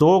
2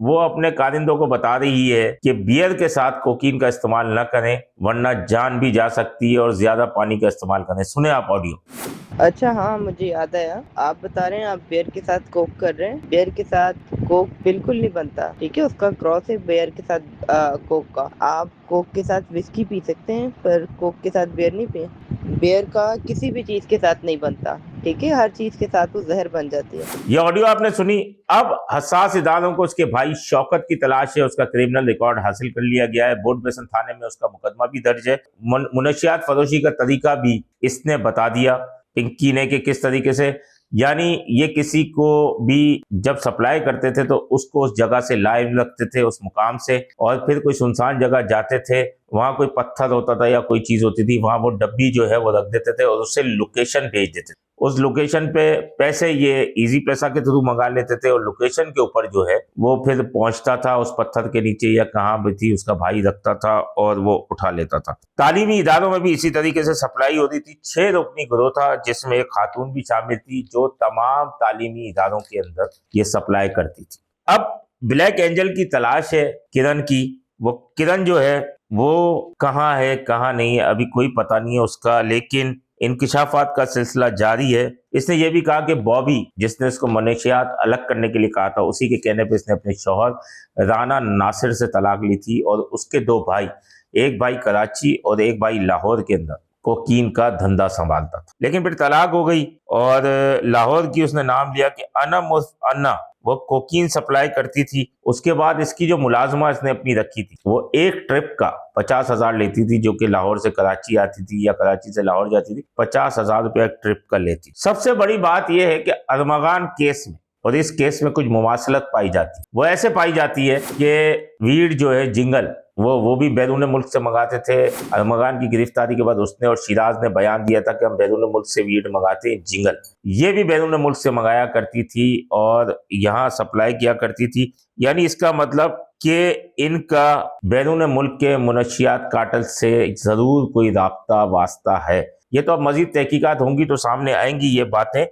وہ اپنے کارندوں کو بتا رہی ہے کہ بیئر کے ساتھ کوکین کا استعمال نہ کریں ورنہ جان بھی جا سکتی ہے اور زیادہ پانی کا استعمال کریں. سنیں آپ آڈیو. اچھا ہاں مجھے یاد آیا، آپ بتا رہے ہیں آپ بیئر کے ساتھ کوک کر رہے ہیں. بیئر کے ساتھ کوک بالکل نہیں بنتا، ٹھیک ہے، اس کا کراس ہے بیئر کے ساتھ کوک کا. آپ کوک کے ساتھ وسکی پی سکتے ہیں پر کوک کے ساتھ بیئر نہیں پی. بیئر کا کسی بھی چیز کے ساتھ نہیں بنتا، ٹھیک ہے، ہر چیز کے ساتھ وہ زہر بن جاتی ہے. یہ آڈیو آپ نے سنی. اب حساس اداروں کو اس کے بھائی شوکت کی تلاش ہے. اس کا کرمنل ریکارڈ حاصل کر لیا گیا ہے. بورڈ بیسن تھانے میں اس کا مقدمہ بھی درج ہے. منشیات فروشی کا طریقہ بھی اس نے بتا دیا پنکی نے کہ کس طریقے سے، یعنی یہ کسی کو بھی جب سپلائی کرتے تھے تو اس کو اس جگہ سے لائیو رکھتے تھے اس مقام سے، اور پھر کوئی سنسان جگہ جاتے تھے، وہاں کوئی پتھر ہوتا تھا یا کوئی چیز ہوتی تھی، وہاں وہ ڈبی جو ہے وہ رکھ دیتے تھے اور اس سے لوکیشن بھیج دیتے تھے. اس لوکیشن پہ پیسے یہ ایزی پیسہ کے تھرو منگا لیتے تھے اور لوکیشن کے اوپر جو ہے وہ پھر پہنچتا تھا اس پتھر کے نیچے یا کہاں بھی تھی، اس کا بھائی رکھتا تھا اور وہ اٹھا لیتا تھا. تعلیمی اداروں میں بھی اسی طریقے سے سپلائی ہوتی تھی. 6 رکنی گروہ تھا جس میں ایک خاتون بھی شامل تھی جو تمام تعلیمی اداروں کے اندر یہ سپلائی کرتی تھی. اب بلیک اینجل کی تلاش ہے کرن کی. وہ کرن جو ہے وہ کہاں ہے کہاں نہیں ہے ابھی کوئی پتہ نہیں ہے اس کا، لیکن انکشافات کا سلسلہ جاری ہے. اس نے یہ بھی کہا کہ بابی جس نے اس کو منشیات الگ کرنے کے لیے کہا تھا، اسی کے کہنے پہ اس نے اپنے شوہر رانا ناصر سے طلاق لی تھی اور اس کے 2 بھائی، ایک بھائی کراچی اور ایک بھائی لاہور کے اندر کوکین کا دھندا سنبھالتا تھا. لیکن پھر طلاق ہو گئی اور لاہور کی اس نے نام لیا کہ انا وہ کوکین سپلائی کرتی تھی. اس کے بعد اس کی جو ملازمہ اس نے اپنی رکھی تھی وہ ایک ٹرپ کا 50,000 لیتی تھی، جو کہ لاہور سے کراچی آتی تھی یا کراچی سے لاہور جاتی تھی. 50,000 روپے ایک ٹرپ کا لیتی. سب سے بڑی بات یہ ہے کہ ارمغان کیس میں، اور اس کیس میں کچھ مماثلت پائی جاتی ہے. وہ ایسے پائی جاتی ہے کہ ویڈ جو ہے جنگل وہ بھی بیرون ملک سے منگاتے تھے. ارمغان کی گرفتاری کے بعد اس نے اور شیراز نے بیان دیا تھا کہ ہم بیرون ملک سے ویڈ منگاتے ہیں. جنگل یہ بھی بیرون ملک سے منگایا کرتی تھی اور یہاں سپلائی کیا کرتی تھی. یعنی اس کا مطلب کہ ان کا بیرون ملک کے منشیات کارٹل سے ضرور کوئی رابطہ واسطہ ہے. یہ تو اب مزید تحقیقات ہوں گی تو سامنے آئیں گی یہ باتیں.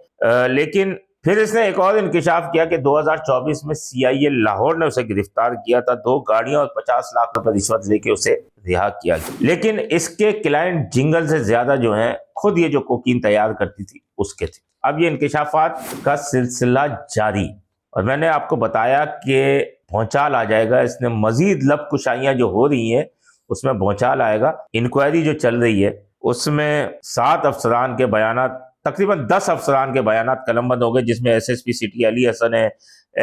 لیکن پھر اس نے ایک اور انکشاف کیا کہ 2024 میں CIA لاہور نے اسے گرفتار کیا تھا. 2 گاڑیاں اور 50 لاکھ روپے رشوت لے کے اسے رہا کیا گیا. لیکن اس کے کلائنٹ جنگل سے زیادہ جو ہیں خود یہ جو کوکین تیار کرتی تھی اس کے تھے. اب یہ انکشافات کا سلسلہ جاری، اور میں نے آپ کو بتایا کہ بھونچال آ جائے گا. اس نے مزید لب کشائیاں جو ہو رہی ہیں اس میں بھونچال آئے گا. انکوائری جو چل رہی ہے اس میں 7 افسران کے بیانات، تقریباً 10 افسران کے بیانات قلم بند ہو گئے، جس میں SSP سٹی علی حسن ہے،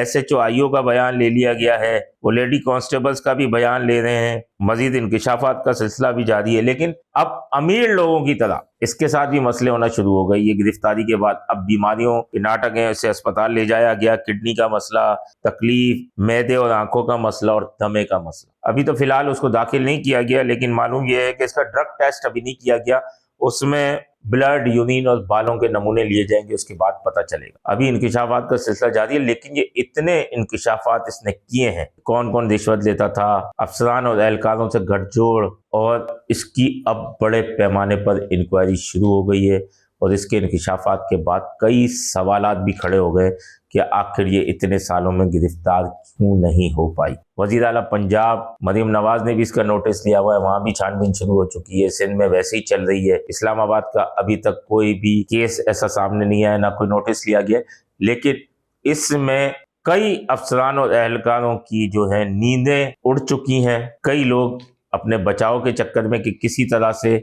SHO IO کا بیان لے لیا گیا ہے، وہ لیڈی کانسٹیبلز کا بھی بیان لے رہے ہیں. مزید انکشافات کا سلسلہ بھی جاری ہے. لیکن اب امیر لوگوں کی طرح اس کے ساتھ بھی مسئلے ہونا شروع ہو گئے. یہ گرفتاری کے بعد اب بیماریوں کے ناٹک ہیں، اسے اسپتال لے جایا گیا. کڈنی کا مسئلہ، تکلیف، معدے اور آنکھوں کا مسئلہ اور دمے کا مسئلہ. ابھی تو فی الحال اس کو داخل نہیں کیا گیا، لیکن معلوم یہ ہے کہ اس کا ڈرگ ٹیسٹ ابھی نہیں کیا گیا. اس میں بلڈ، یونین اور بالوں کے نمونے لیے جائیں گے، اس کے بعد پتہ چلے گا. ابھی انکشافات کا سلسلہ جاری ہے. لیکن یہ اتنے انکشافات اس نے کیے ہیں، کون کون رشوت لیتا تھا، افسران اور اہلکاروں سے گٹھ جوڑ، اور اس کی اب بڑے پیمانے پر انکوائری شروع ہو گئی ہے. اور اس کے انکشافات کے بعد کئی سوالات بھی کھڑے ہو گئے کہ آخر یہ اتنے سالوں میں گرفتار کیوں نہیں ہو پائی. وزیر اعلیٰ پنجاب مریم نواز نے بھی اس کا نوٹس لیا ہوا ہے، وہاں بھی چھان بین شروع ہو چکی ہے. سندھ میں ویسے ہی چل رہی ہے. اسلام آباد کا ابھی تک کوئی بھی کیس ایسا سامنے نہیں آیا، نہ کوئی نوٹس لیا گیا. لیکن اس میں کئی افسران اور اہلکاروں کی جو ہے نیندیں اڑ چکی ہیں. کئی لوگ اپنے بچاؤ کے چکر میں کہ کسی طرح سے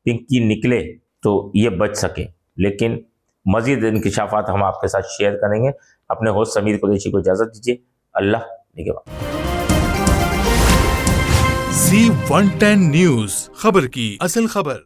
پنکی نکلے تو یہ بچ سکے. لیکن مزید انکشافات ہم آپ کے ساتھ شیئر کریں گے. اپنے ہوسٹ سمیر قریشی کو اجازت دیجیے. اللہ نگہبان. Z110 نیوز، خبر کی اصل خبر.